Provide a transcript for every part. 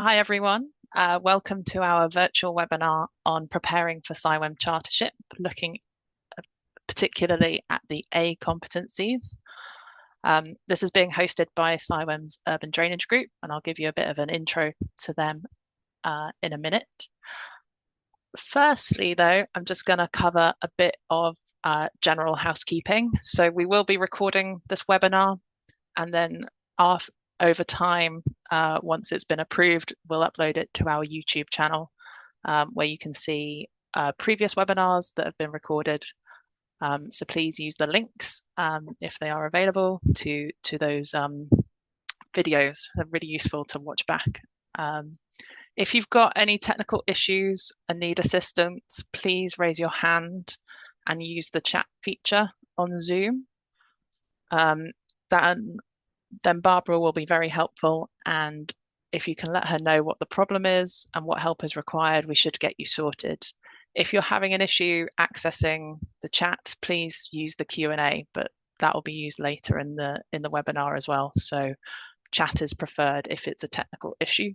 Hi everyone. Welcome to our virtual webinar on preparing for CIWEM Chartership, looking particularly at the A competencies. This is being hosted by CIWEM's Urban Drainage Group, and I'll give you a bit of an intro to them in a minute. Firstly, though, I'm just going to cover a bit of general housekeeping. So we will be recording this webinar, and then over time, once it's been approved, we'll upload it to our YouTube channel, where you can see previous webinars that have been recorded. So please use the links if they are available to those videos. They're really useful to watch back. If you've got any technical issues and need assistance, please raise your hand and use the chat feature on Zoom. Then Barbara will be very helpful, and if you can let her know what the problem is and what help is required, we should get you sorted. If you're having an issue accessing the chat, please use the Q&A, but that will be used later in the webinar as well. So chat is preferred if it's a technical issue.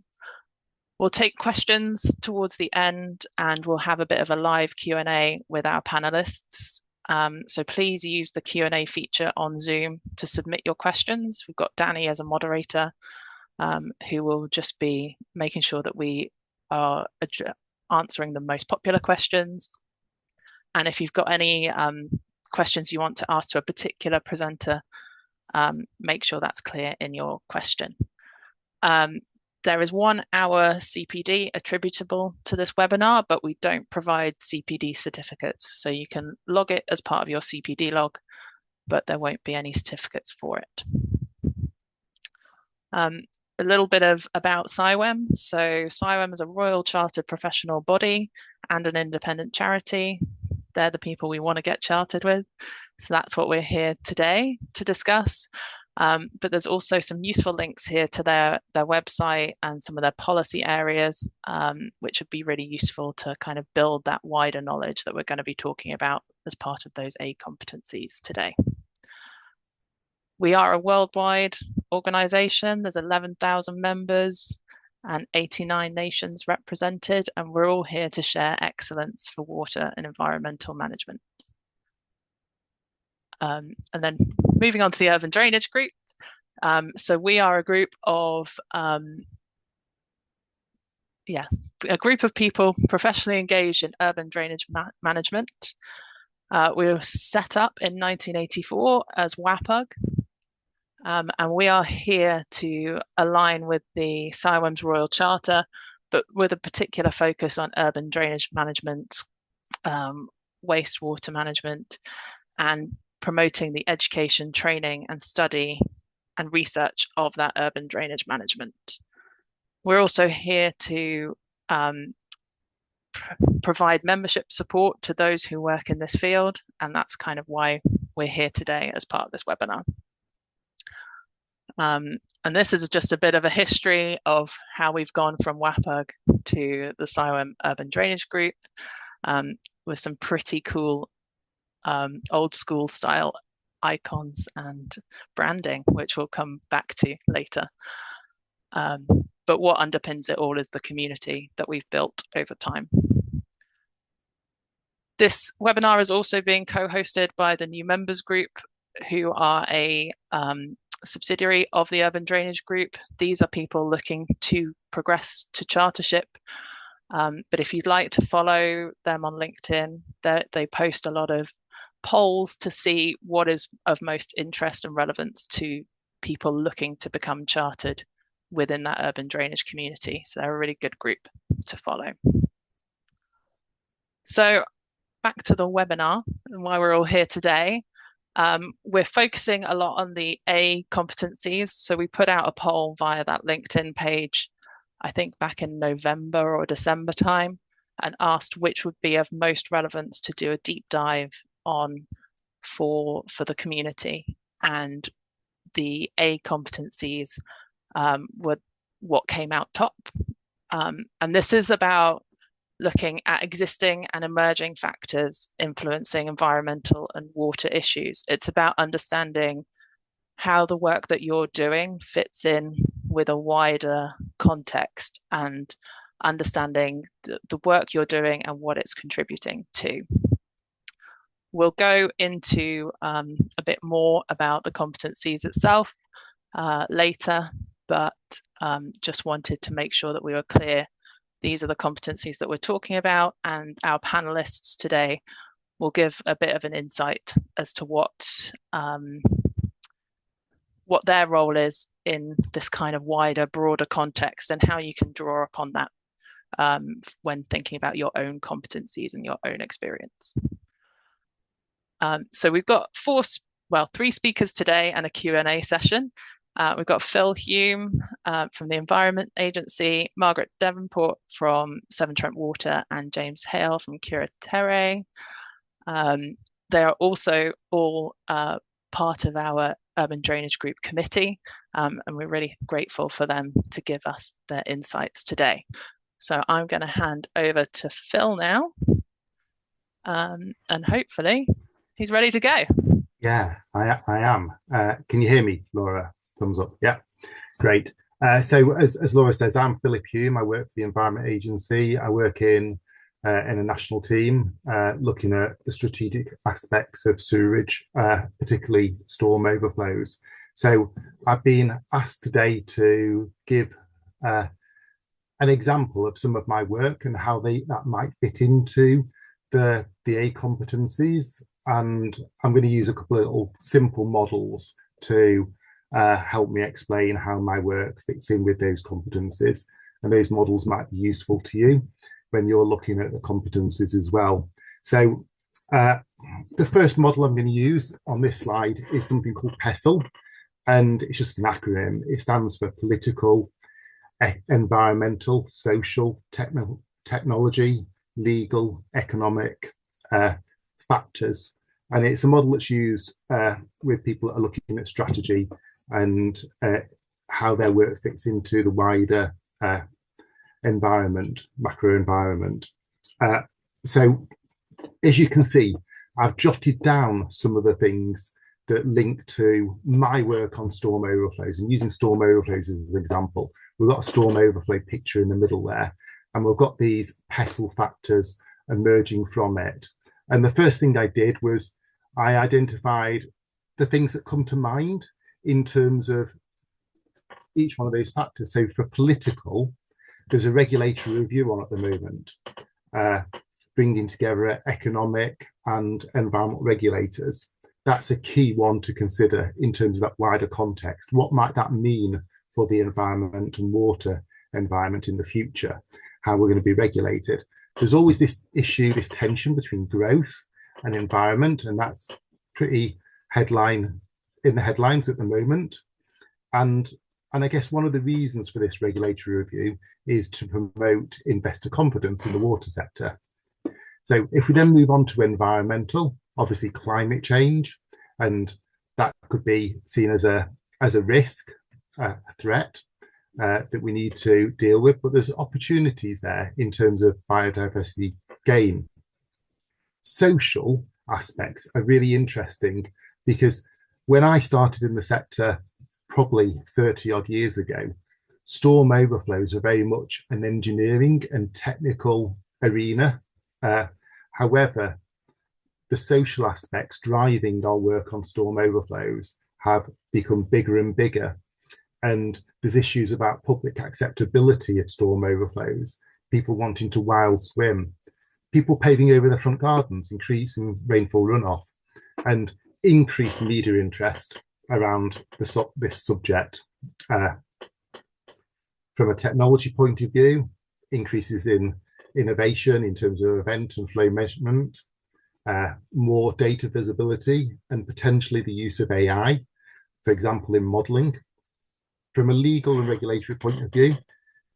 We'll take questions towards the end, and we'll have a bit of a live Q&A with our panelists. So please use the Q&A feature on Zoom to submit your questions. We've got Danny as a moderator, who will just be making sure that we are answering the most popular questions. And if you've got any questions you want to ask to a particular presenter, make sure that's clear in your question. There is 1 hour CPD attributable to this webinar, but we don't provide CPD certificates. So you can log it as part of your CPD log, but there won't be any certificates for it. A little bit about CIWEM. So CIWEM is a Royal Chartered professional body and an independent charity. They're the people we want to get chartered with. So that's what we're here today to discuss. But there's also some useful links here to their website and some of their policy areas, which would be really useful to kind of build that wider knowledge that we're going to be talking about as part of those A competencies today. We are a worldwide organization. There's 11,000 members and 89 nations represented, and we're all here to share excellence for water and environmental management. And then moving on to the Urban Drainage Group. So we are a group of a group of people professionally engaged in urban drainage management. We were set up in 1984 as WAPUG, and we are here to align with the CIWEM's Royal Charter, but with a particular focus on urban drainage management, wastewater management, and promoting the education, training, and study and research of that urban drainage management. We're also here to provide membership support to those who work in this field, and that's kind of why we're here today as part of this webinar. And this is just a bit of a history of how we've gone from WAPUG to the CIWEM Urban Drainage Group, with some pretty cool old school style icons and branding, which we'll come back to later. But what underpins it all is the community that we've built over time. This webinar is also being co-hosted by the New Members Group, who are a subsidiary of the Urban Drainage Group. These are people looking to progress to chartership. But if you'd like to follow them on LinkedIn, they post a lot of polls to see what is of most interest and relevance to people looking to become chartered within that urban drainage community. So they're a really good group to follow. So back to the webinar and why we're all here today. We're focusing a lot on the A competencies. So we put out a poll via that LinkedIn page, I think back in November or December time, and asked which would be of most relevance to do a deep dive on for the community. And the A competencies were what came out top. And this is about looking at existing and emerging factors influencing environmental and water issues. It's about understanding how the work that you're doing fits in with a wider context and understanding the work you're doing and what it's contributing to. We'll go into a bit more about the competencies itself later, but just wanted to make sure that we were clear. These are the competencies that we're talking about, and our panelists today will give a bit of an insight as to what their role is in this kind of wider, broader context, and how you can draw upon that when thinking about your own competencies and your own experience. So we've got three speakers today and a Q&A session. We've got Phil Hulme from the Environment Agency, Margaret Devonport from Severn Trent Water, and James Hale from Cura Terre. They are also all part of our Urban Drainage Group committee, and we're really grateful for them to give us their insights today. So I'm going to hand over to Phil now, and hopefully he's ready to go. Yeah, I am. Can you hear me, Laura? Thumbs up. Yeah, great. So as Laura says, I'm Philip Hulme. I work for the Environment Agency. I work in a national team looking at the strategic aspects of sewerage, particularly storm overflows. So I've been asked today to give an example of some of my work and how that might fit into the A competencies. And I'm going to use a couple of little simple models to help me explain how my work fits in with those competencies. And those models might be useful to you when you're looking at the competencies as well. So the first model I'm going to use on this slide is something called PESTLE, and it's just an acronym. It stands for political, environmental, social, technology, legal, economic factors. And it's a model that's used with people that are looking at strategy and how their work fits into the wider environment, macro environment. So as you can see, I've jotted down some of the things that link to my work on storm overflows, and using storm overflows as an example. We've got a storm overflow picture in the middle there, and we've got these PESTLE factors emerging from it. And the first thing I did was I identified the things that come to mind in terms of each one of those factors. So for political, there's a regulatory review on at the moment, bringing together economic and environmental regulators. That's a key one to consider in terms of that wider context. What might that mean for the environment and water environment in the future? How we're going to be regulated? There's always this issue, this tension between growth and environment, and that's pretty in the headlines at the moment. And I guess one of the reasons for this regulatory review is to promote investor confidence in the water sector. So if we then move on to environmental, obviously climate change, and that could be seen as a risk, a threat that we need to deal with, but there's opportunities there in terms of biodiversity gain. Social aspects are really interesting because when I started in the sector probably 30 odd years ago, storm overflows are very much an engineering and technical arena. However, the social aspects driving our work on storm overflows have become bigger and bigger. And there's issues about public acceptability of storm overflows, people wanting to wild swim, people paving over their front gardens, increasing rainfall runoff, and increased media interest around this subject. From a technology point of view, increases in innovation in terms of event and flow measurement, more data visibility, and potentially the use of AI, for example, in modelling. From a legal and regulatory point of view,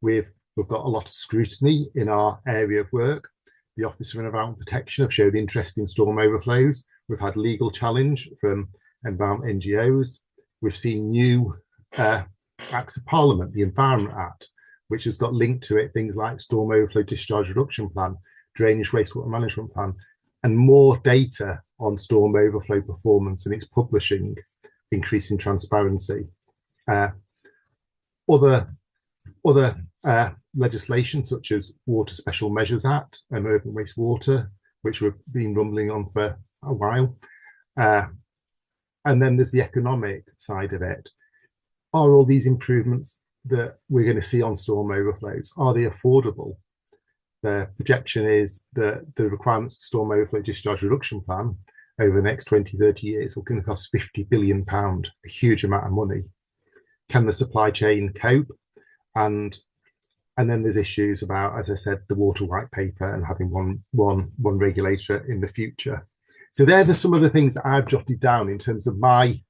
we've got a lot of scrutiny in our area of work. The Office of Environmental Protection have showed interest in storm overflows. We've had legal challenge from environment NGOs. We've seen new acts of Parliament, the Environment Act, which has got linked to it things like storm overflow discharge reduction plan, drainage wastewater management plan, and more data on storm overflow performance and its publishing, increasing transparency. other legislation such as Water Special Measures Act and Urban Wastewater, which we've been rumbling on for a while. And then there's the economic side of it. Are all these improvements that we're going to see on storm overflows, are they affordable? The projection is that the requirements of storm overflow discharge reduction plan over the next 20, 30 years are going to cost £50 billion, a huge amount of money. Can the supply chain cope? And then there's issues about, as I said, the water white paper and having one regulator in the future. So they're some of the things that I've jotted down in terms of my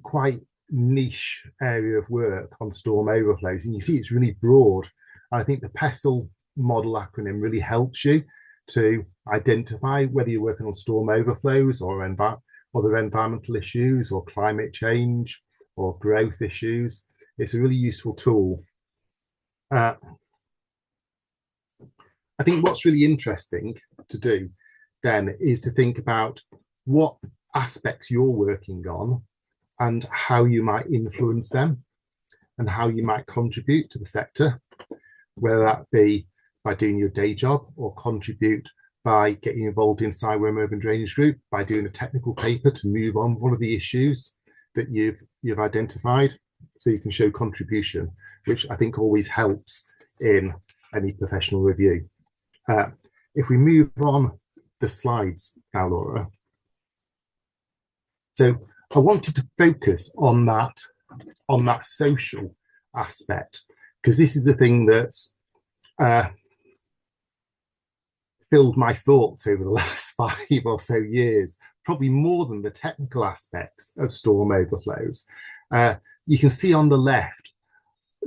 quite niche area of work on storm overflows. And you see it's really broad. I think the PESTLE model acronym really helps you to identify whether you're working on storm overflows or other environmental issues or climate change or growth issues. It's a really useful tool. I think what's really interesting to do then is to think about what aspects you're working on and how you might influence them and how you might contribute to the sector, whether that be by doing your day job or contribute by getting involved in CIWEM Urban Drainage Group, by doing a technical paper to move on one of the issues that you've identified, so you can show contribution, which I think always helps in any professional review. If we move on the slides now, Laura. So I wanted to focus on that social aspect, because this is the thing that's filled my thoughts over the last 5 or so years, probably more than the technical aspects of storm overflows. You can see on the left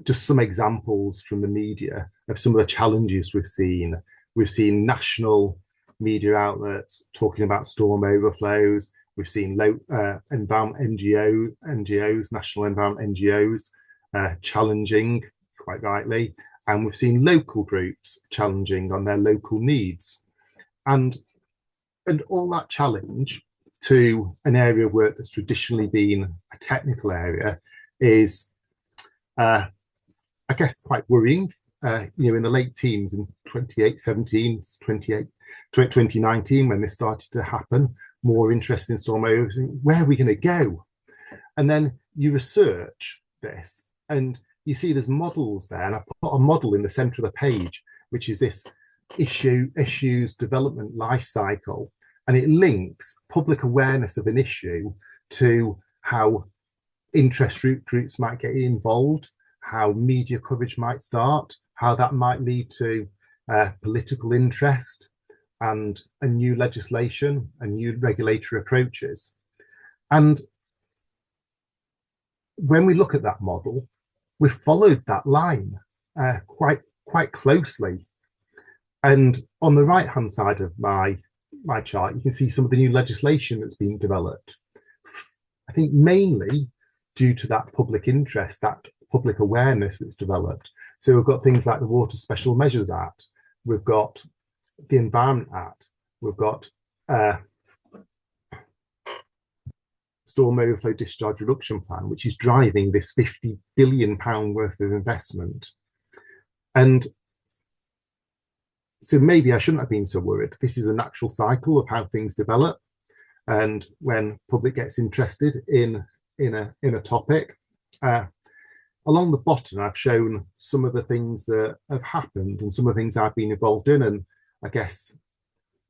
just some examples from the media of some of the challenges we've seen. We've seen national media outlets talking about storm overflows. We've seen environment NGOs, national environment NGOs, challenging, quite rightly, and we've seen local groups challenging on their local needs. And all that challenge to an area of work that's traditionally been a technical area is, I guess, quite worrying. In the late teens, in 2019, when this started to happen, more interest in storm overflows, where are we going to go? And then you research this and you see there's models there, and I put a model in the center of the page, which is this issues development life cycle, and it links public awareness of an issue to how interest groups might get involved, how media coverage might start, how that might lead to political interest and a new legislation and new regulatory approaches. And when we look at that model, we've followed that line quite closely. And on the right-hand side of my chart, you can see some of the new legislation that's been developed. I think mainly due to that public interest, that public awareness that's developed. So we've got things like the Water Special Measures Act, we've got the Environment Act, we've got Storm Overflow Discharge Reduction Plan, which is driving this £50 billion worth of investment. And so maybe I shouldn't have been so worried. This is a natural cycle of how things develop. And when public gets interested in a topic, along the bottom, I've shown some of the things that have happened and some of the things I've been involved in. And I guess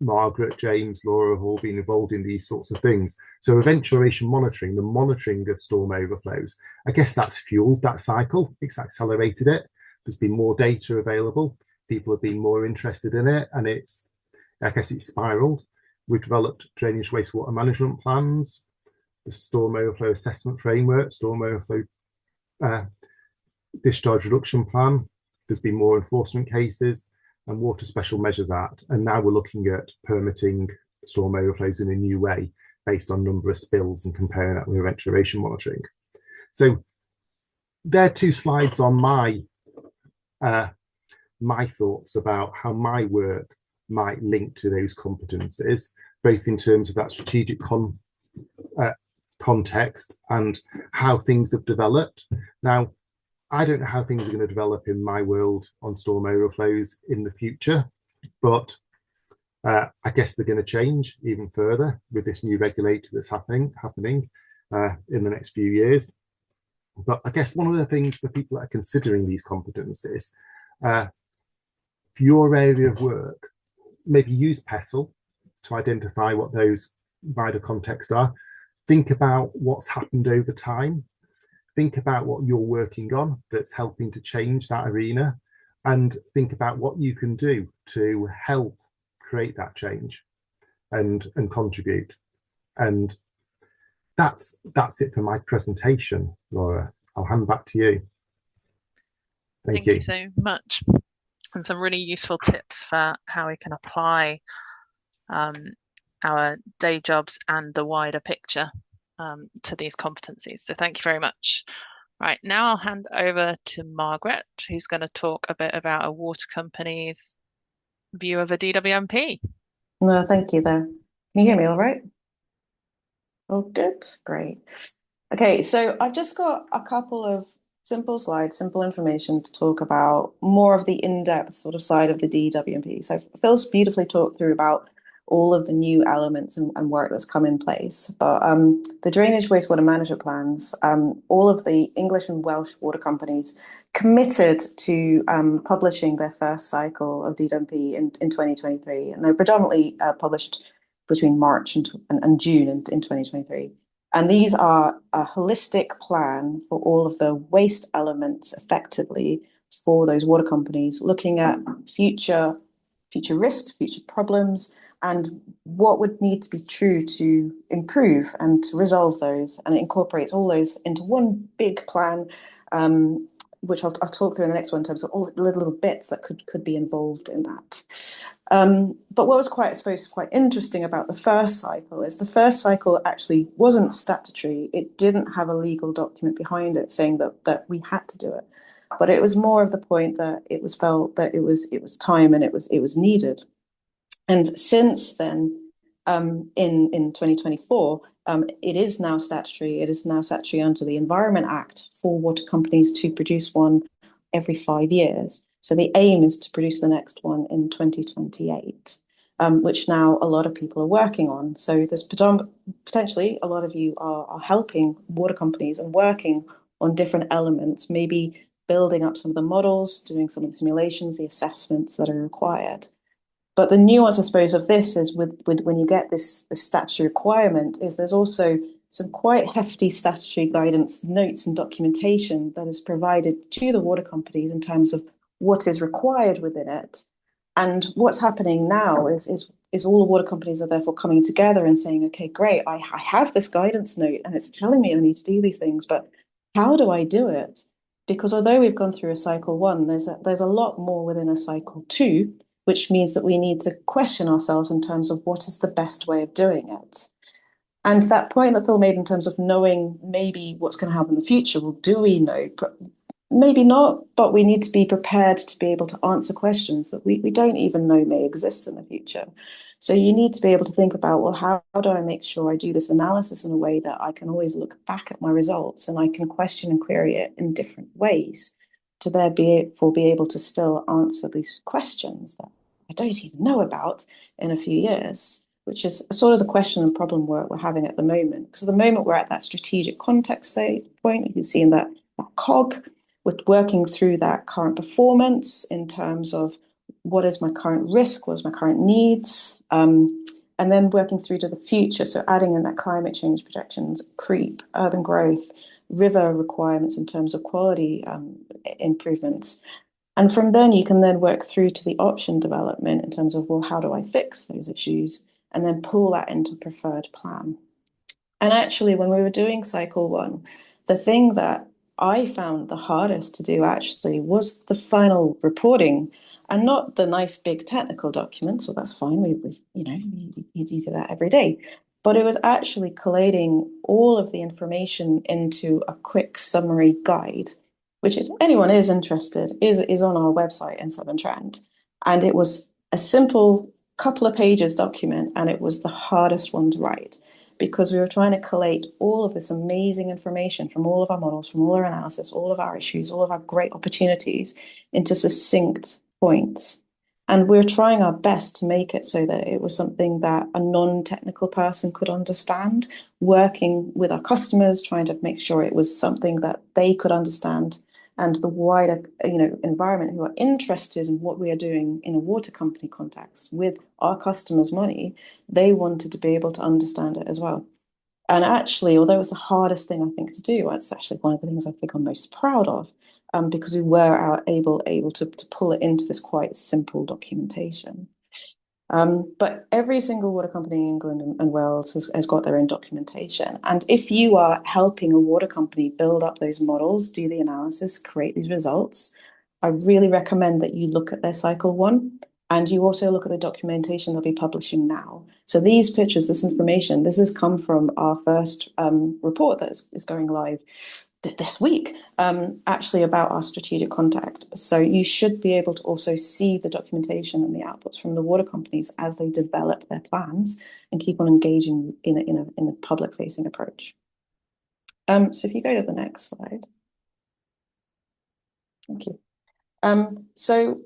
Margaret, James, Laura have all been involved in these sorts of things. So eventuation monitoring, the monitoring of storm overflows, I guess that's fueled that cycle. It's accelerated it. There's been more data available. People have been more interested in it. And I guess it's spiraled. We've developed drainage wastewater management plans, the storm overflow assessment framework, storm overflow discharge reduction plan. There's been more enforcement cases and Water Special Measures Act. And now we're looking at permitting storm overflows in a new way based on number of spills and comparing that with eventuation monitoring. So there are two slides on my thoughts about how my work might link to those competencies, both in terms of that strategic context and how things have developed. Now, I don't know how things are going to develop in my world on storm overflows in the future, but I guess they're going to change even further with this new regulator that's happening in the next few years. But I guess one of the things for people that are considering these competencies, uh, for your area of work, maybe use PESTLE to identify what those wider contexts are. Think about what's happened over time. Think about what you're working on that's helping to change that arena, and think about what you can do to help create that change and contribute. And that's it for my presentation, Laura. I'll hand back to you. Thank Thank you you. so much. And some really useful tips for how we can apply um, our day jobs and the wider picture to these competencies. So thank you very much. Right, now I'll hand over to Margaret, who's going to talk a bit about a water company's view of a DWMP. No, thank you there. Can you hear me all right? Oh, good. Great. Okay, so I've just got a couple of simple slides, simple information to talk about more of the in-depth sort of side of the DWMP. So Phil's beautifully talked through about all of the new elements and work that's come in place. But the drainage wastewater management plans, all of the English and Welsh water companies committed to publishing their first cycle of DWMP in 2023. And they're predominantly published between March and June in 2023. And these are a holistic plan for all of the waste elements effectively for those water companies, looking at future risks, future problems, and what would need to be true to improve and to resolve those. And it incorporates all those into one big plan, which I'll talk through in the next one in terms of all the little bits that could be involved in that. But what was I suppose, quite interesting about the first cycle is the first cycle actually wasn't statutory. It didn't have a legal document behind it saying that we had to do it. But it was more of the point that it was felt that it was time and it was needed. And since then, in 2024, it is now statutory. It is now statutory under the Environment Act for water companies to produce one every 5 years. So the aim is to produce the next one in 2028, which now a lot of people are working on. So there's potentially a lot of you are helping water companies and working on different elements, maybe building up some of the models, doing some of the simulations, the assessments that are required. But the nuance, I suppose, of this is with when you get this statutory requirement is there's also some quite hefty statutory guidance notes and documentation that is provided to the water companies in terms of what is required within it. And what's happening now is all the water companies are therefore coming together and saying, okay, great, I have this guidance note and it's telling me I need to do these things, but how do I do it? Because although we've gone through a cycle one, there's a lot more within a cycle two, which means that we need to question ourselves in terms of what is the best way of doing it. And that point that Phil made in terms of knowing maybe what's going to happen in the future, well, do we know? Maybe not, but we need to be prepared to be able to answer questions that we don't even know may exist in the future. So you need to be able to think about, well, how do I make sure I do this analysis in a way that I can always look back at my results and I can question and query it in different ways to be able to still answer these questions that I don't even know about in a few years, which is sort of the question and problem we're having at the moment. Because at the moment we're at that strategic context point, you can see in that cog, we're working through that current performance in terms of what is my current risk, what is my current needs, and then working through to the future. So adding in that climate change projections, creep, urban growth, river requirements in terms of quality improvements. And from then you can then work through to the option development in terms of, well, how do I fix those issues? And then pull that into a preferred plan. And actually, when we were doing cycle one, the thing that I found the hardest to do actually was the final reporting, and not the nice big technical documents. Well, that's fine. You do that every day. But it was actually collating all of the information into a quick summary guide, which, if anyone is interested, is on our website in Severn Trent. And it was a simple couple of pages document, and it was the hardest one to write. because we were trying to collate all of this amazing information from all of our models, from all our analysis, all of our issues, all of our great opportunities into succinct points. And we were trying our best to make it so that it was something that a non-technical person could understand, working with our customers, trying to make sure it was something that they could understand, and the wider, environment who are interested in what we are doing in a water company context with our customers' money, they wanted to be able to understand it as well. And actually, although it was the hardest thing I think to do, it's actually one of the things I think I'm most proud of, because we were able to pull it into this quite simple documentation. But every single water company in England and Wales has got their own documentation. And if you are helping a water company build up those models, do the analysis, create these results, I really recommend that you look at their cycle one, and you also look at the documentation they'll be publishing now. So these pictures, this information, this has come from our first report that is going live this week, actually about our strategic contact. So you should be able to also see the documentation and the outputs from the water companies as they develop their plans and keep on engaging in a public-facing approach. So if you go to the next slide. Thank you. So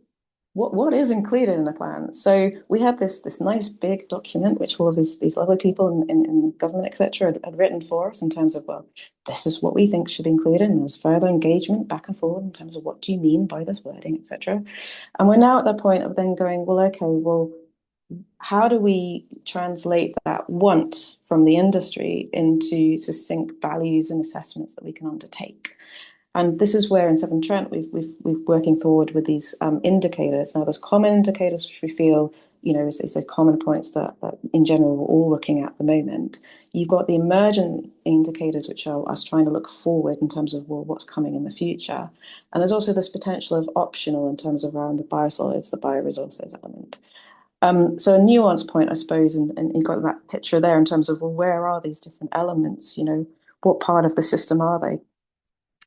what is included in the plan? So we had this nice big document which all of these lovely people in government, etc., had written for us in terms of, well, this is what we think should be included, and there's further engagement back and forward in terms of what do you mean by this wording, etc. And we're now at the point of then going, well, okay, well, how do we translate that want from the industry into succinct values and assessments that we can undertake? And this is where in Severn Trent we've working forward with these indicators. Now there's common indicators which we feel, as they said, common points that in general we're all looking at the moment. You've got the emergent indicators, which are us trying to look forward in terms of, well, what's coming in the future. And there's also this potential of optional in terms of around the biosolids, the bioresources element. So a nuance point, I suppose, and you've got that picture there in terms of, well, where are these different elements? What part of the system are they?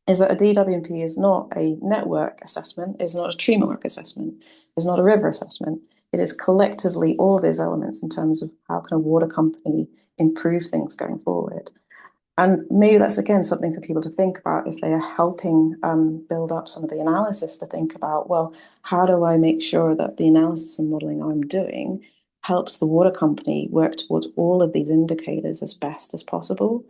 Is that a DWP is not a network assessment, is not a treatment work assessment, is not a river assessment. It is collectively all of these elements in terms of how can a water company improve things going forward. And maybe that's, again, something for people to think about if they are helping build up some of the analysis, to think about, well, how do I make sure that the analysis and modelling I'm doing helps the water company work towards all of these indicators as best as possible?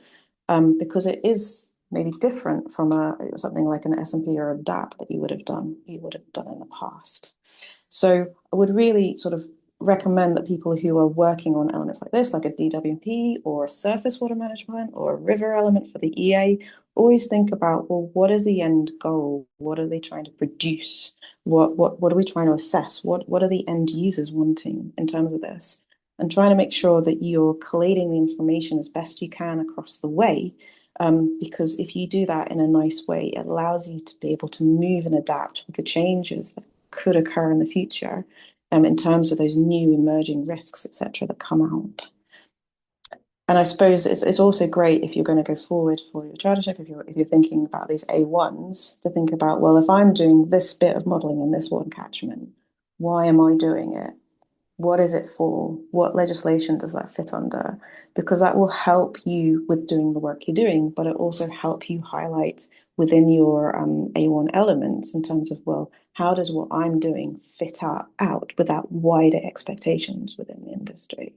Because it is maybe different from something like an S&P or a DAP that you would have done in the past. So I would really sort of recommend that people who are working on elements like this, like a DWP or a surface water management or a river element for the EA, always think about, well, what is the end goal? What are they trying to produce? What are we trying to assess? What are the end users wanting in terms of this? And trying to make sure that you're collating the information as best you can across the way, because if you do that in a nice way, it allows you to be able to move and adapt with the changes that could occur in the future, in terms of those new emerging risks, etc., that come out. And I suppose it's also great if you're going to go forward for your chartership, if you're thinking about these A1s, to think about, well, if I'm doing this bit of modelling in this water catchment, why am I doing it? What is it for? What legislation does that fit under? Because that will help you with doing the work you're doing, but it also help you highlight within your A1 elements in terms of, well, how does what I'm doing fit out with that wider expectations within the industry?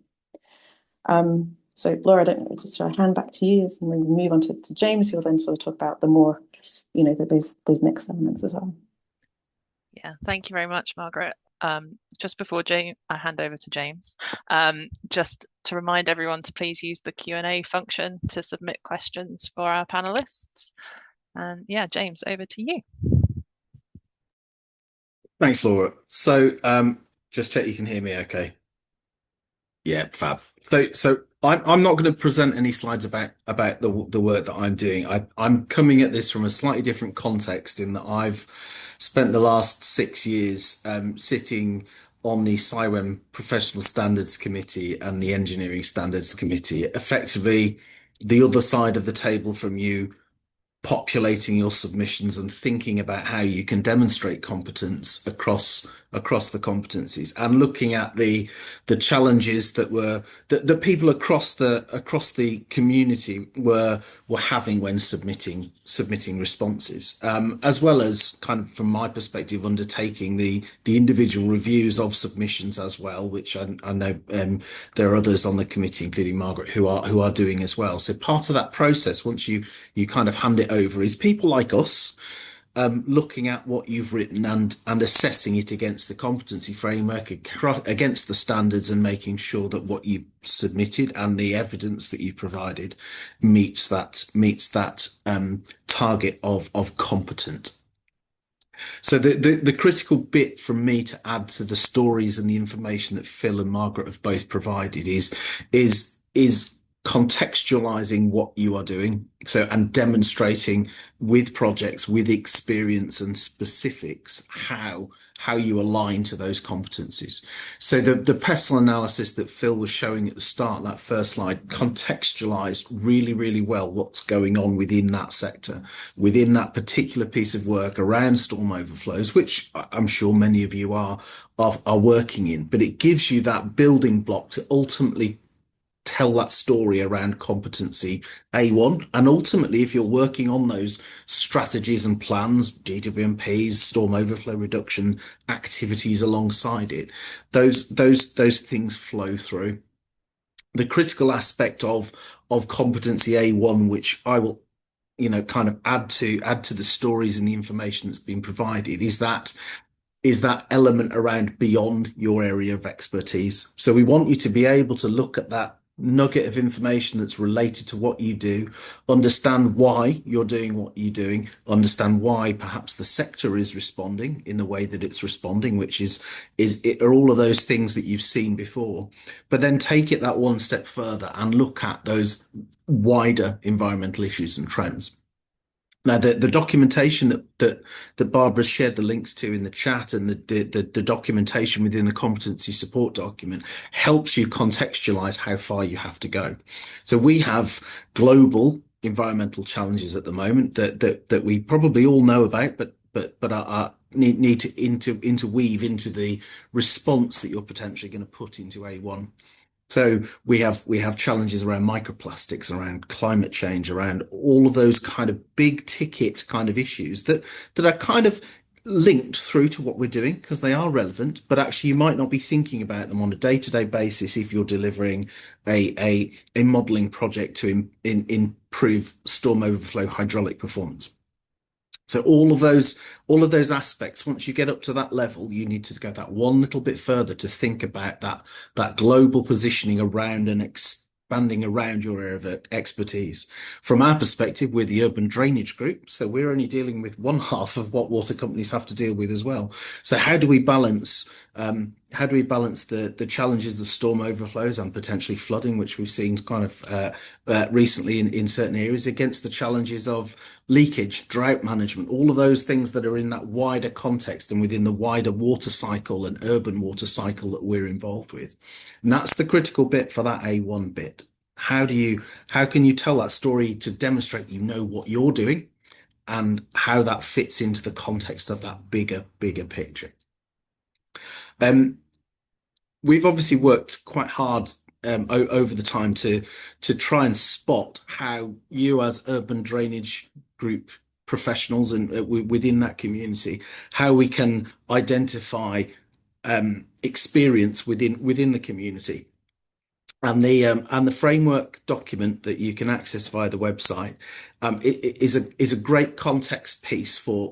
So Laura, I don't know, should I hand back to you and then move on to James, who will then sort of talk about the more, those next elements as well. Yeah, thank you very much, Margaret. Just before I hand over to James, just to remind everyone to please use the Q&A function to submit questions for our panelists. And yeah, James, over to you. Thanks, Laura. So just check you can hear me okay. Yeah, fab. So I'm not going to present any slides about the work that I'm doing. I'm coming at this from a slightly different context in that I've spent the last 6 years sitting on the CIWEM Professional Standards Committee and the Engineering Standards Committee, effectively the other side of the table from you, populating your submissions and thinking about how you can demonstrate competence across the competencies, and looking at the challenges that people across the community were having when submitting responses, as well as, kind of from my perspective, undertaking the individual reviews of submissions as well, which I know there are others on the committee, including Margaret, who are doing as well. So part of that process, once you kind of hand it over, is people like us looking at what you've written and assessing it against the competency framework, against the standards, and making sure that what you've submitted and the evidence that you've provided meets that target of competent. So the critical bit from me to add to the stories and the information that Phil and Margaret have both provided is contextualizing what you are doing, and demonstrating with projects, with experience and specifics, how you align to those competencies. So the PESTEL analysis that Phil was showing at the start, that first slide, contextualized really, really well what's going on within that sector, within that particular piece of work around storm overflows, which I'm sure many of you are working in. But it gives you that building block to ultimately tell that story around competency A1. And ultimately, if you're working on those strategies and plans, DWMPs, storm overflow reduction activities alongside it, those things flow through. The critical aspect of competency A1, which I will, kind of add to the stories and the information that's been provided, is that element around beyond your area of expertise. So we want you to be able to look at that nugget of information that's related to what you do, understand why you're doing what you're doing, understand why perhaps the sector is responding in the way that it's responding, which are all of those things that you've seen before, but then take it that one step further and look at those wider environmental issues and trends. Now, the documentation that Barbara shared the links to in the chat, and the documentation within the competency support document, helps you contextualize how far you have to go. So we have global environmental challenges at the moment that we probably all know about, but need to interweave into the response that you're potentially going to put into A1. So we have challenges around microplastics, around climate change, around all of those kind of big ticket kind of issues that are kind of linked through to what we're doing, because they are relevant, but actually you might not be thinking about them on a day-to-day basis if you're delivering a modeling project to improve storm overflow hydraulic performance. So all of those aspects, once you get up to that level, you need to go that one little bit further to think about that global positioning around and expanding around your area of expertise. From our perspective, we're the urban drainage group, so we're only dealing with one half of what water companies have to deal with as well. So how do we balance the challenges of storm overflows and potentially flooding, which we've seen kind of recently in certain areas, against the challenges of leakage, drought management, all of those things that are in that wider context and within the wider water cycle and urban water cycle that we're involved with? And that's the critical bit for that A1 bit. How can you tell that story to demonstrate you know what you're doing and how that fits into the context of that bigger picture? We've obviously worked quite hard over the time to try and spot how you, as urban drainage group professionals and within that community, how we can identify experience within the community. And the framework document that you can access via the website it is a great context piece for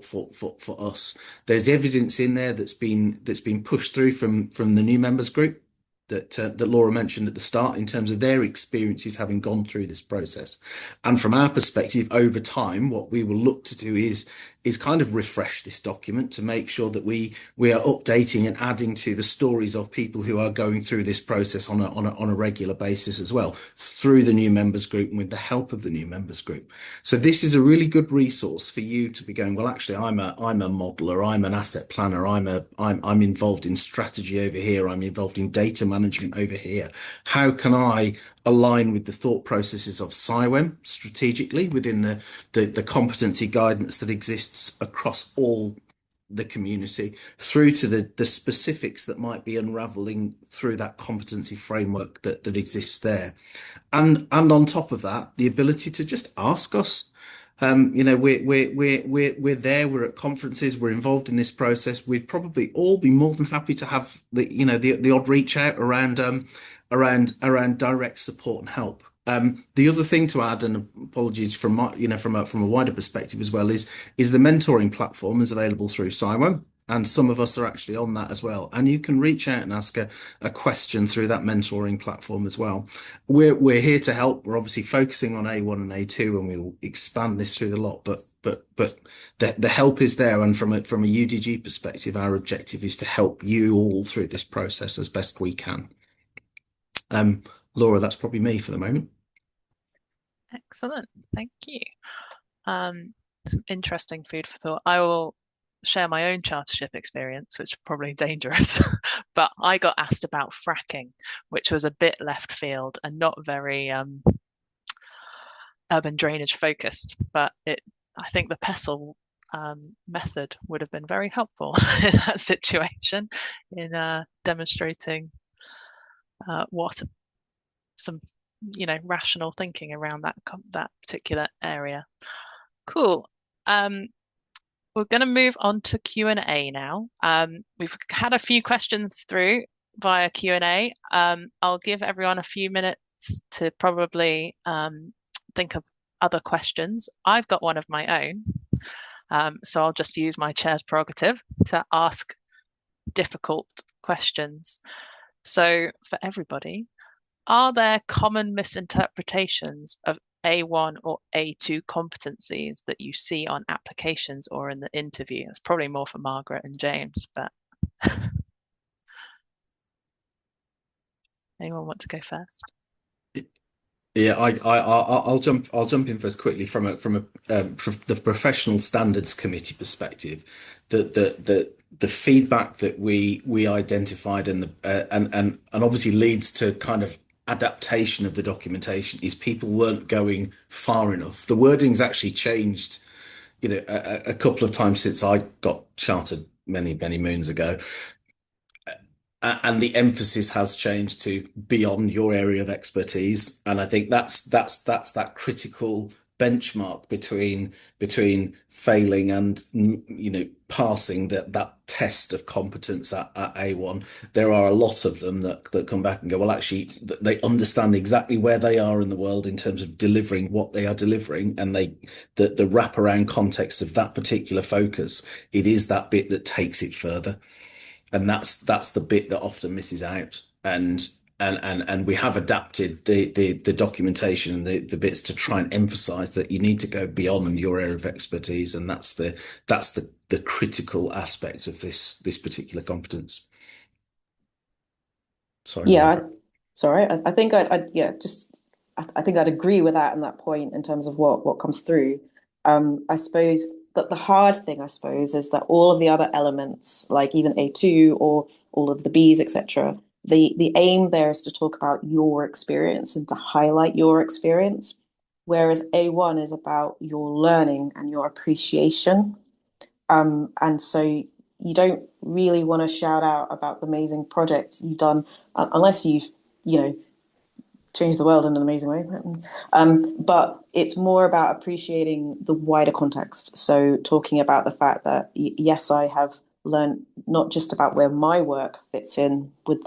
us. There's evidence in there that's been pushed through from the new members group that Laura mentioned at the start, in terms of their experiences having gone through this process. And from our perspective, over time, what we will look to do is kind of refresh this document to make sure that we are updating and adding to the stories of people who are going through this process on a regular basis as well, through the new members group and with the help of the new members group. So this is a really good resource for you to be going, well, actually, I'm a modeler, I'm an asset planner, I'm involved in strategy over here, I'm involved in data management over here. How can I align with the thought processes of CIWEM strategically within the competency guidance that exists across all the community, through to the specifics that might be unraveling through that competency framework that exists there. And on top of that, the ability to just ask us. We're there. We're at conferences. We're involved in this process. We'd probably all be more than happy to have the odd reach out around direct support and help. The other thing to add, and apologies from from a wider perspective as well, is the mentoring platform is available through CIWEM. And some of us are actually on that as well. And you can reach out and ask a question through that mentoring platform as well. We're here to help. We're obviously focusing on A1 and A2, and we'll expand this through the lot. But the help is there. And from a UDG perspective, our objective is to help you all through this process as best we can. Laura, that's probably me for the moment. Excellent, thank you. Some interesting food for thought. I will share my own chartership experience, which is probably dangerous, but I got asked about fracking, which was a bit left field and not very urban drainage focused. But I think the pestle method would have been very helpful in that situation, in demonstrating what some rational thinking around that particular area. Cool. We're going to move on to Q&A now. We've had a few questions through via Q&A. I'll give everyone a few minutes to probably think of other questions. I've got one of my own, so I'll just use my chair's prerogative to ask difficult questions. So for everybody, are there common misinterpretations of A1 or A2 competencies that you see on applications or in the interview? It's probably more for Margaret and James, but anyone want to go first? Yeah, I'll jump in first quickly from the professional standards committee perspective. The feedback that we identified and obviously leads to kind of adaptation of the documentation is people weren't going far enough. The wording's actually changed, a couple of times since I got chartered many moons ago. And the emphasis has changed to beyond your area of expertise. And I think that's that critical benchmark between failing and passing that test of competence at A1. There are a lot of them that come back and go, well, actually, they understand exactly where they are in the world in terms of delivering what they are delivering, and the wraparound context of that particular focus. It is that bit that takes it further. And that's the bit that often misses out. And we have adapted the documentation, the bits to try and emphasize that you need to go beyond your area of expertise, and that's the critical aspect of this particular competence. Sorry. Yeah, sorry. I think I think I'd agree with that on that point in terms of what comes through. I suppose that the hard thing, is that all of the other elements, like even A2 or all of the Bs, etc., the aim there is to talk about your experience and to highlight your experience, whereas A1 is about your learning and your appreciation. And so you don't really want to shout out about the amazing project you've done unless you've, change the world in an amazing way. But it's more about appreciating the wider context. So talking about the fact that, yes, I have learned not just about where my work fits in with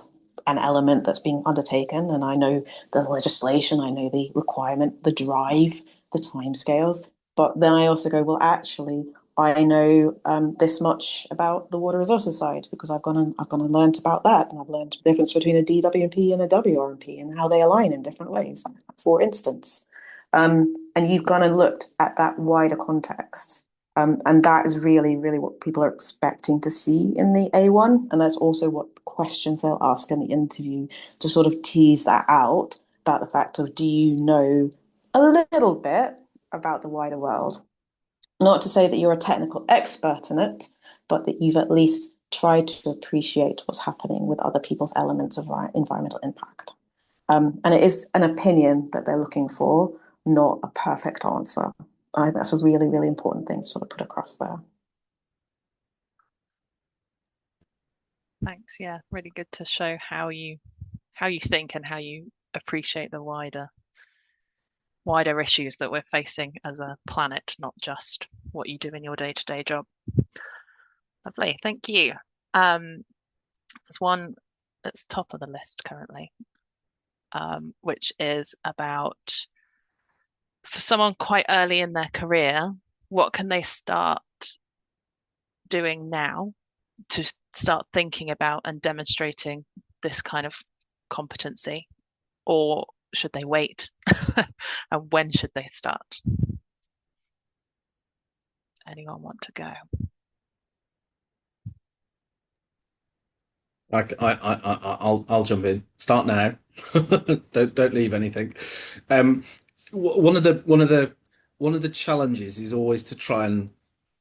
an element that's being undertaken, and I know the legislation, I know the requirement, the drive, the timescales, but then I also go, well, actually, I know this much about the water resources side because I've gone and learned about that, and I've learned the difference between a DWMP and a WRMP and how they align in different ways, for instance. And you've gone and looked at that wider context, and that is really, really what people are expecting to see in the A1, and that's also what questions they'll ask in the interview to sort of tease that out about the fact of, do you know a little bit about the wider world? Not to say that you're a technical expert in it, but that you've at least tried to appreciate what's happening with other people's elements of environmental impact. And it is an opinion that they're looking for, not a perfect answer. I think that's a really, really important thing to sort of put across there. Thanks. Yeah, really good to show how you think and how you appreciate the wider issues that we're facing as a planet, not just what you do in your day-to-day job. Lovely, thank you. There's one that's top of the list currently, which is about, for someone quite early in their career, what can they start doing now to start thinking about and demonstrating this kind of competency, or should they wait? And when should they start? Anyone want to go? I'll jump in. Start now. Don't leave anything. One of the challenges is always to try and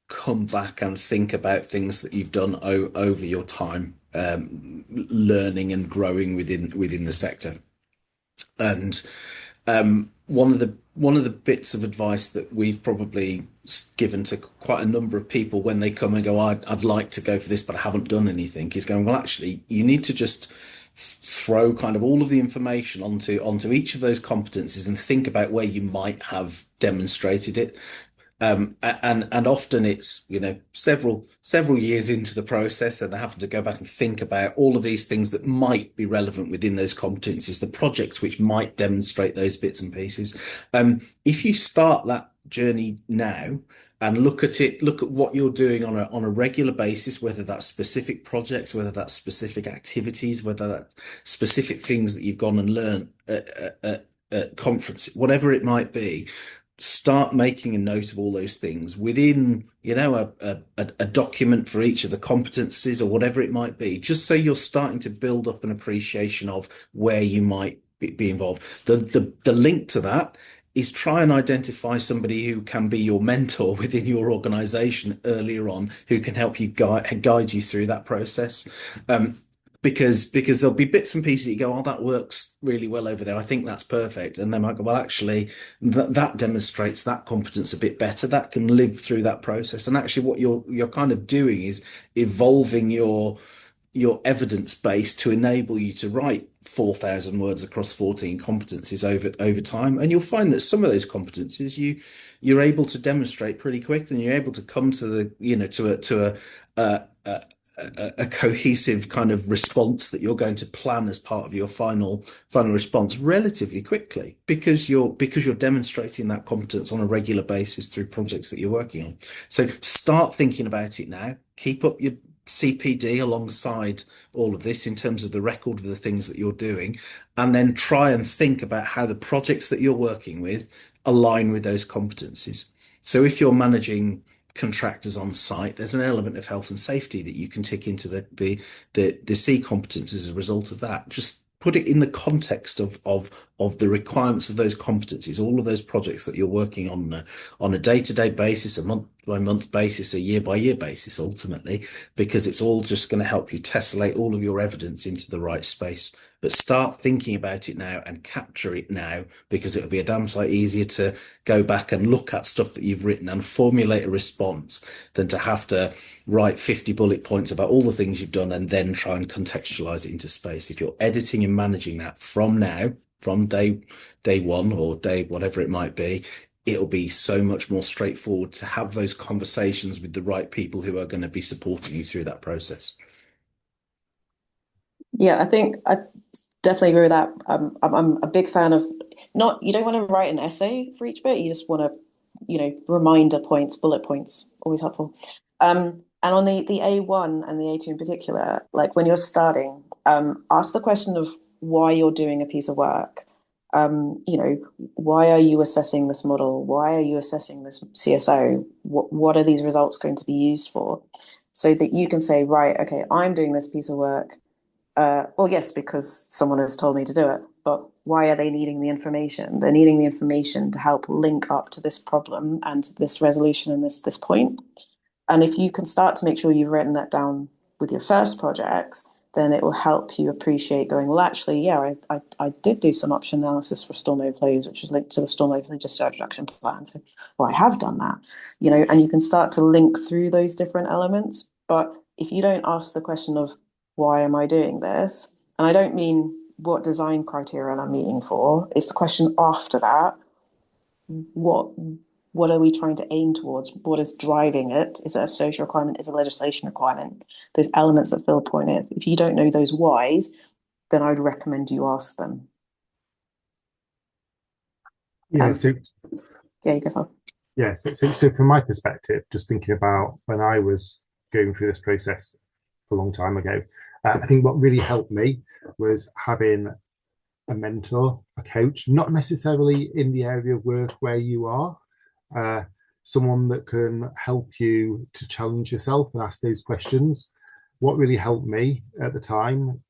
come back and think about things that you've done over your time, learning and growing within the sector. And one of the bits of advice that we've probably given to quite a number of people when they come and go, I'd like to go for this, but I haven't done anything, is going, well, actually, you need to just throw kind of all of the information onto each of those competencies and think about where you might have demonstrated it. And often it's, several years into the process, and they're having to go back and think about all of these things that might be relevant within those competencies, the projects which might demonstrate those bits and pieces. If you start that journey now and look at what you're doing on a regular basis, whether that's specific projects, whether that's specific activities, whether that's specific things that you've gone and learned at conferences, whatever it might be. Start making a note of all those things within, a document for each of the competencies or whatever it might be, just so you're starting to build up an appreciation of where you might be involved. The link to that is try and identify somebody who can be your mentor within your organization earlier on, who can help you guide you through that process. Because there'll be bits and pieces that you go, oh, that works really well over there. I think that's perfect. And they might go, well, actually, that demonstrates that competence a bit better. That can live through that process. And actually, what you're kind of doing is evolving your evidence base to enable you to write 4,000 words across 14 competencies over time. And you'll find that some of those competencies you're able to demonstrate pretty quickly, and you're able to come to the a cohesive kind of response that you're going to plan as part of your final response relatively quickly, because you're demonstrating that competence on a regular basis through projects that you're working on. So start thinking about it now. Keep up your CPD alongside all of this in terms of the record of the things that you're doing, and then try and think about how the projects that you're working with align with those competencies. So if you're managing contractors on site, there's an element of health and safety that you can tick into the C competence as a result of that. Just put it in the context of the requirements of those competencies, all of those projects that you're working on a day-to-day basis, a month-by-month basis, a year-by-year basis, ultimately, because it's all just going to help you tessellate all of your evidence into the right space. But start thinking about it now and capture it now, because it'll be a damn sight easier to go back and look at stuff that you've written and formulate a response than to have to write 50 bullet points about all the things you've done and then try and contextualize it into space. If you're editing and managing that from now, from day one or day whatever it might be, it'll be so much more straightforward to have those conversations with the right people who are going to be supporting you through that process. Yeah, I think I definitely agree with that. I'm a big fan of you don't want to write an essay for each bit. You just want to, reminder points, bullet points, always helpful. And on the A1 and the A2 in particular, like when you're starting, ask the question of why you're doing a piece of work. Why are you assessing this model? Why are you assessing this CSO? What are these results going to be used for? So that you can say, right, okay, I'm doing this piece of work. Well, yes, because someone has told me to do it, but why are they needing the information? They're needing the information to help link up to this problem and this resolution and this point. And if you can start to make sure you've written that down with your first projects, then it will help you appreciate going, well, actually, yeah, I did do some option analysis for storm overflows, which is linked to the storm overflow discharge reduction plan. So, well, I have done that, and you can start to link through those different elements. But if you don't ask the question of why am I doing this, and I don't mean what design criteria I'm meeting for, it's the question after that, what are we trying to aim towards? What is driving it? Is it a social requirement? Is it a legislation requirement? Those elements that Phil pointed out. If you don't know those whys, then I'd recommend you ask them. Yeah, so yeah, you go for. Yes, so from my perspective, just thinking about when I was going through this process a long time ago, I think what really helped me was having a mentor, a coach, not necessarily in the area of work where you are, someone that can help you to challenge yourself and ask those questions. What really helped me at the time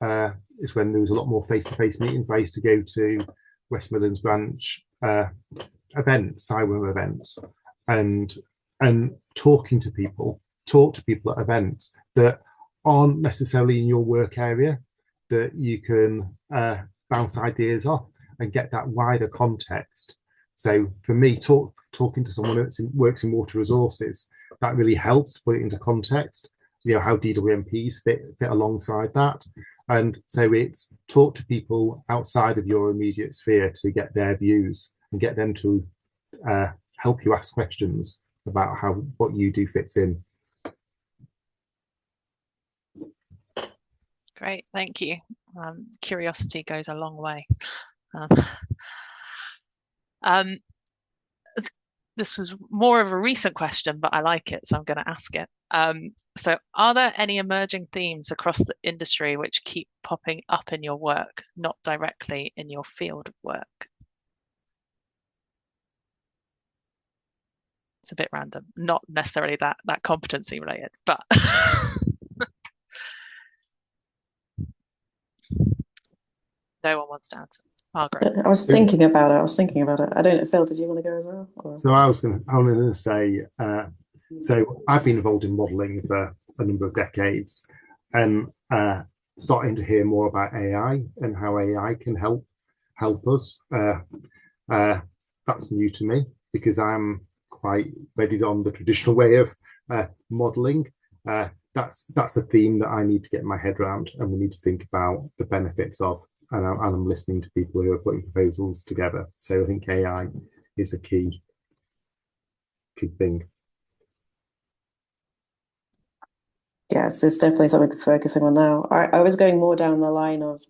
is when there was a lot more face-to-face meetings. I used to go to West Midlands branch events, CIWEM events, and talk to people at events that aren't necessarily in your work area, that you can bounce ideas off and get that wider context. So for me, talking to someone that works in water resources, that really helps to put it into context. How DWMPs fit alongside that. And so it's talk to people outside of your immediate sphere to get their views and get them to help you ask questions about how what you do fits in. Great, thank you. Curiosity goes a long way. This was more of a recent question, but I like it, so I'm going to ask it. So are there any emerging themes across the industry which keep popping up in your work, not directly in your field of work? It's a bit random, not necessarily that competency related, but no one wants to answer. Margaret. I was thinking about it. I don't know, Phil, did you want to go as well? Or? So I was going to say, so I've been involved in modelling for a number of decades, and starting to hear more about AI and how AI can help us. That's new to me because I'm quite wedded on the traditional way of modelling. That's a theme that I need to get my head around, and we need to think about the benefits of. And I'm listening to people who are putting proposals together. So I think AI is a key thing. Yes, it's definitely something we're focusing on now. I was going more down the line of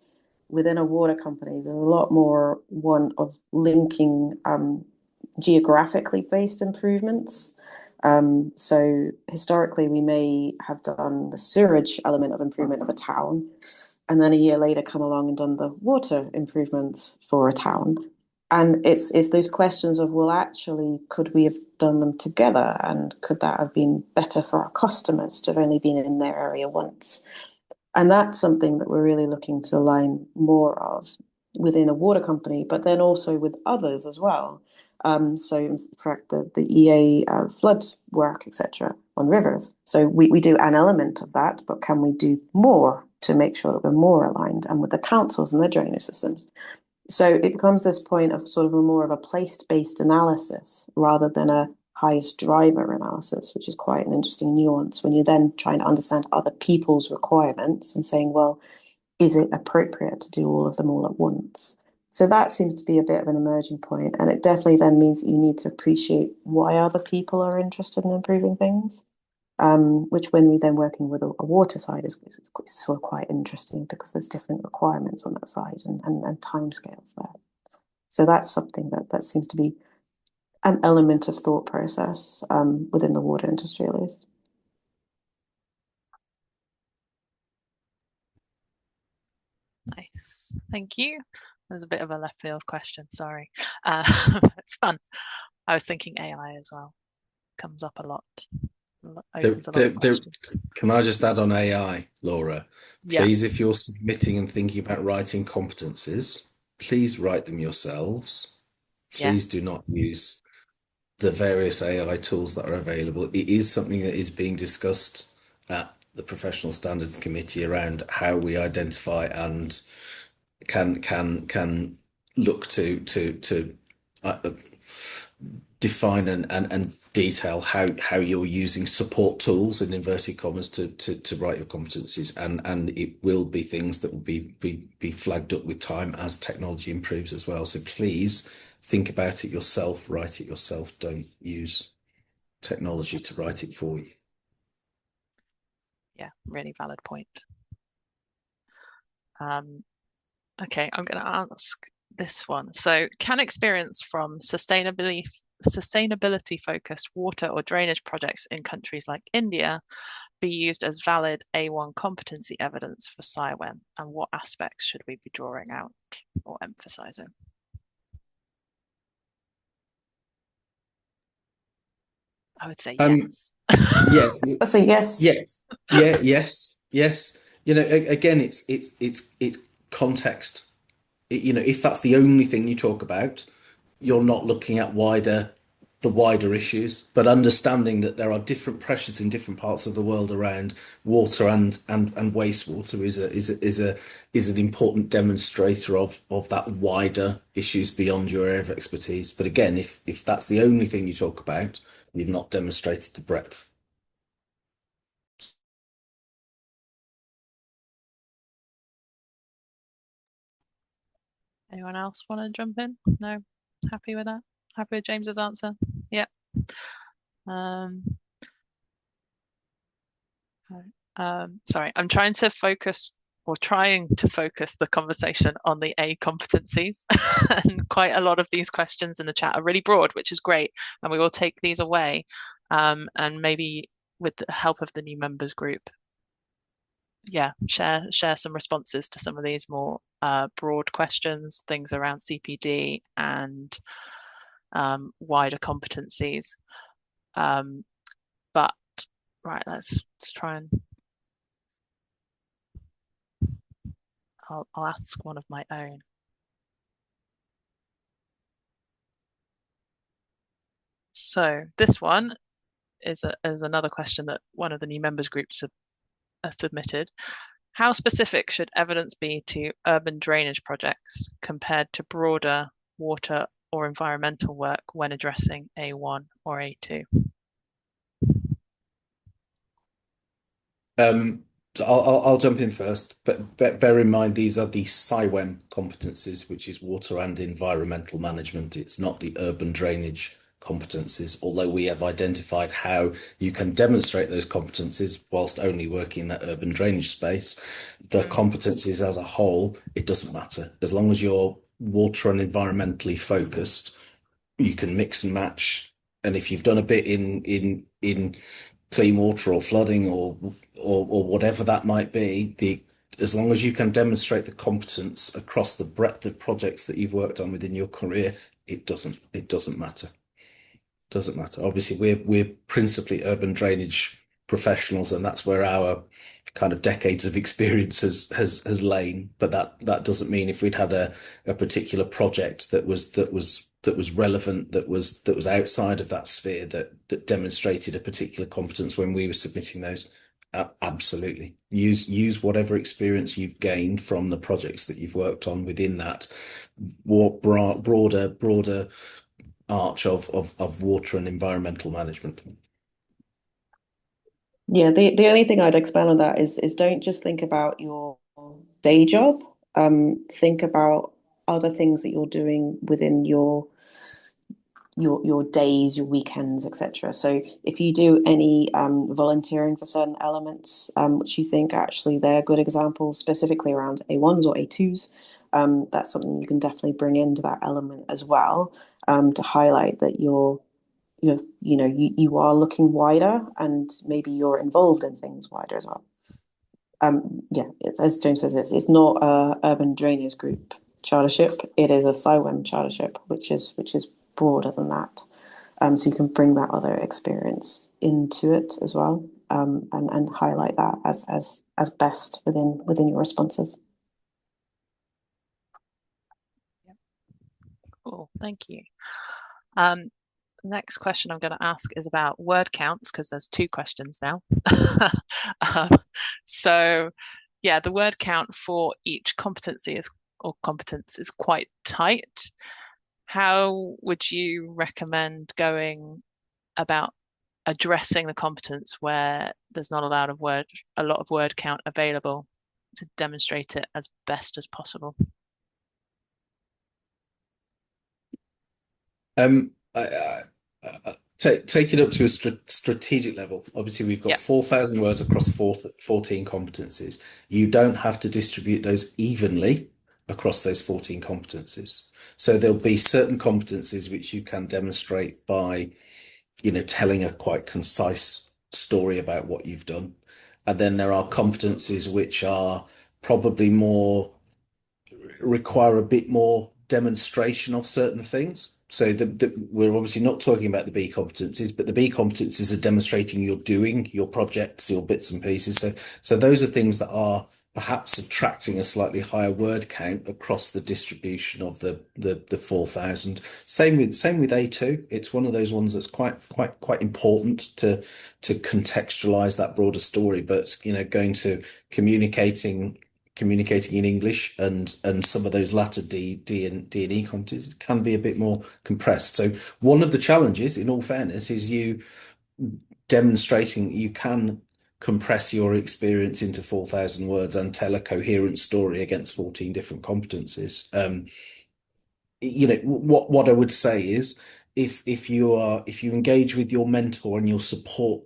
within a water company, there's a lot more one of linking geographically based improvements. So historically, we may have done the sewerage element of improvement of a town, and then a year later come along and done the water improvements for a town. And it's those questions of, well, actually, could we have done them together? And could that have been better for our customers to have only been in their area once? And that's something that we're really looking to align more of within a water company, but then also with others as well. So in fact, the EA flood work, etc., on rivers. So we do an element of that, but can we do more to make sure that we're more aligned and with the councils and their drainage systems? So it becomes this point of sort of a more of a place-based analysis rather than a highest driver analysis, which is quite an interesting nuance when you're then trying to understand other people's requirements and saying, well, is it appropriate to do all of them all at once? So that seems to be a bit of an emerging point, and it definitely then means that you need to appreciate why other people are interested in improving things, which when we then working with a water side is sort of quite interesting because there's different requirements on that side and timescales there. So that's something that seems to be an element of thought process within the water industry at least. Nice, thank you. There's a bit of a left field question, sorry. It's fun. I was thinking AI as well. Comes up a lot. Can I just add on AI, Laura? Yeah. Please, if you're submitting and thinking about writing competencies, please write them yourselves. Please do not use the various AI tools that are available. It is something that is being discussed at the Professional Standards Committee around how we identify and can look to define and detail how you're using support tools in inverted commas to write your competencies, and it will be things that will be flagged up with time as technology improves as well. So please think about it yourself, write it yourself. Don't use technology to write it for you. Yeah, really valid point. Okay, I'm going to ask this one. So, can experience from sustainability focused water or drainage projects in countries like India be used as valid A1 competency evidence for CIWEM, and what aspects should we be drawing out or emphasizing? I would say yes. Yeah. I say yes. Yes. Again, it's context. If that's the only thing you talk about, you're not looking at the wider issues, but understanding that there are different pressures in different parts of the world around water and wastewater is an important demonstrator of that wider issues beyond your area of expertise. But again, if that's the only thing you talk about, you've not demonstrated the breadth. Anyone else want to jump in? No? Happy with that? Happy with James's answer? Yeah. Sorry, I'm trying to focus the conversation on the A competencies. And quite a lot of these questions in the chat are really broad, which is great. And we will take these away. And maybe with the help of the new members group, yeah, share some responses to some of these more broad questions, things around CPD and wider competencies. But right, let's try and I'll ask one of my own. So this one is another question that one of the new members groups have submitted. How specific should evidence be to urban drainage projects compared to broader water or environmental work when addressing A1 or A2? So I'll jump in first, but bear in mind these are the CIWEM competencies, which is water and environmental management. It's not the urban drainage competencies, although we have identified how you can demonstrate those competencies whilst only working in that urban drainage space. The competencies as a whole, it doesn't matter. As long as you're water and environmentally focused, you can mix and match. And if you've done a bit in clean water or flooding or whatever that might be, as long as you can demonstrate the competence across the breadth of projects that you've worked on within your career, it doesn't matter. Doesn't matter. Obviously, we're principally urban drainage professionals, and that's where our kind of decades of experience has lain. But that doesn't mean if we'd had a particular project that was relevant, that was outside of that sphere, that demonstrated a particular competence when we were submitting those. Absolutely. Use whatever experience you've gained from the projects that you've worked on within that broader arch of water and environmental management. Yeah, the only thing I'd expand on that is don't just think about your day job. Think about other things that you're doing within your days, your weekends, etc. So if you do any volunteering for certain elements, which you think actually they're good examples, specifically around A1s or A2s, that's something you can definitely bring into that element as well, to highlight that you are looking wider and maybe you're involved in things wider as well. Yeah, as James says, it's not a urban drainage group chartership. It is a CIWEM chartership, which is broader than that. So you can bring that other experience into it as well, and highlight that as best within your responses. Cool, thank you. next question I'm going to ask is about word counts, because there's two questions now. um, so yeah, the word count for each competency or competence is quite tight. How would you recommend going about addressing the competence where there's not a lot of word count available to demonstrate it as best as possible? Take it up to a strategic level. Obviously, we've got Yeah. 4,000 words across 14 competencies. You don't have to distribute those evenly across those 14 competencies. So there'll be certain competencies which you can demonstrate by, telling a quite concise story about what you've done. And then there are competencies which are probably require a bit more demonstration of certain things. So we're obviously not talking about the B competencies, but the B competencies are demonstrating you're doing your projects, your bits and pieces. So those are things that are perhaps attracting a slightly higher word count across the distribution of the 4,000. Same with A2. It's one of those ones that's quite important to contextualize that broader story. But going to communicating in English and some of those latter D and E competencies can be a bit more compressed. So one of the challenges, in all fairness, is you demonstrating you can compress your experience into 4,000 words and tell a coherent story against 14 different competencies. What I would say is if you engage with your mentor and your support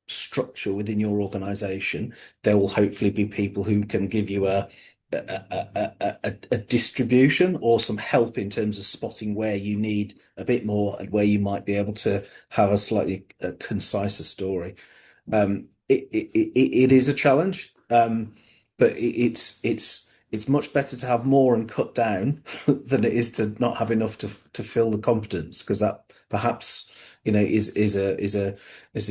structure within your organization, there will hopefully be people who can give you a distribution or some help in terms of spotting where you need a bit more and where you might be able to have a slightly conciser story. It is a challenge, but it's much better to have more and cut down than it is to not have enough to fill the competence, because that perhaps is the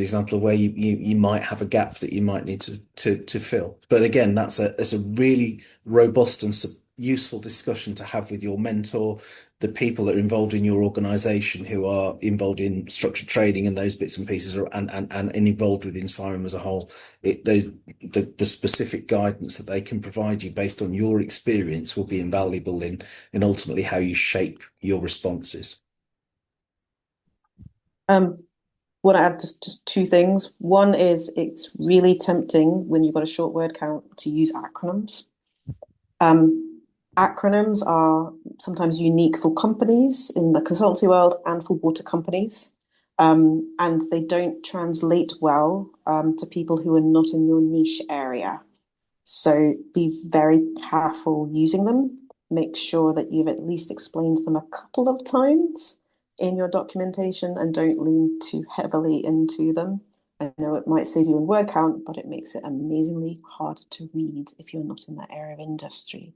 example of where you might have a gap that you might need to fill. But again, that's a really robust and useful discussion to have with your mentor, the people that are involved in your organization who are involved in structured trading and those bits and pieces and involved within CIWEM as a whole. The specific guidance that they can provide you based on your experience will be invaluable in ultimately how you shape your responses. Want to add just two things. One is it's really tempting when you've got a short word count to use acronyms. Acronyms are sometimes unique for companies in the consultancy world and for water companies. And they don't translate well to people who are not in your niche area. So be very careful using them. Make sure that you've at least explained them a couple of times in your documentation and don't lean too heavily into them. I know it might save you in word count, but it makes it amazingly hard to read if you're not in that area of industry.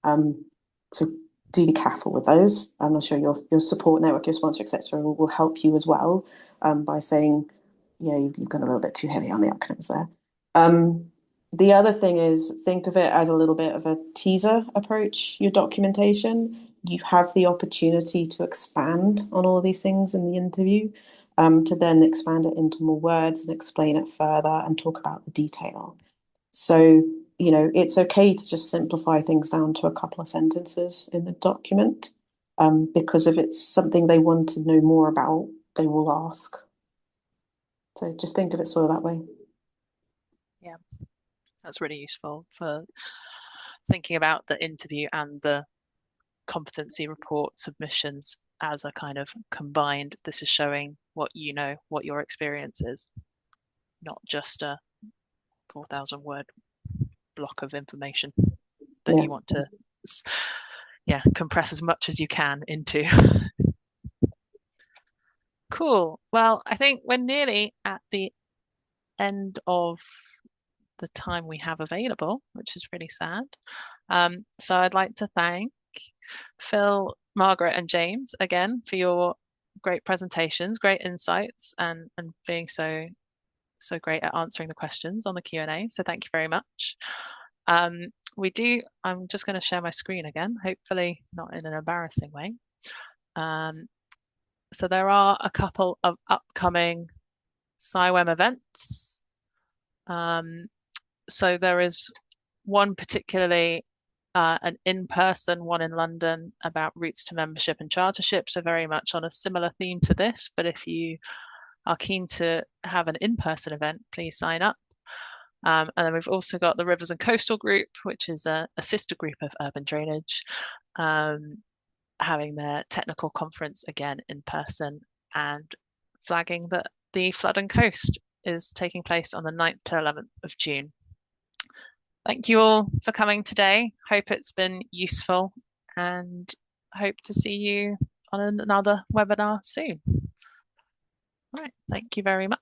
So do be careful with those. I'm sure your support network, your sponsor, etc., will help you as well by saying, you've gone a little bit too heavy on the acronyms there. The other thing is think of it as a little bit of a teaser approach, your documentation. You have the opportunity to expand on all of these things in the interview, to then expand it into more words and explain it further and talk about the detail. So, it's okay to just simplify things down to a couple of sentences in the document, because if it's something they want to know more about, they will ask. So just think of it sort of that way. Yeah, that's really useful for thinking about the interview and the competency report submissions as a kind of combined, this is showing what what your experience is, not just a 4,000 word block of information that you want to compress as much as you can into. Cool. Well, I think we're nearly at the end of the time we have available, which is really sad. So I'd like to thank Phil, Margaret, and James again for your great presentations, great insights, and being so great at answering the questions on the Q&A. So thank you very much. I'm just going to share my screen again, hopefully not in an embarrassing way. So there are a couple of upcoming CIWEM events. So there is one particularly an in-person one in London about routes to membership and chartership, so very much on a similar theme to this. But if you are keen to have an in-person event, please sign up. And then we've also got the Rivers and Coastal Group, which is a sister group of urban drainage, having their technical conference again in person and flagging that the Flood and Coast is taking place on the 9th to 11th of June. Thank you all for coming today. Hope it's been useful and hope to see you on another webinar soon. All right, thank you very much.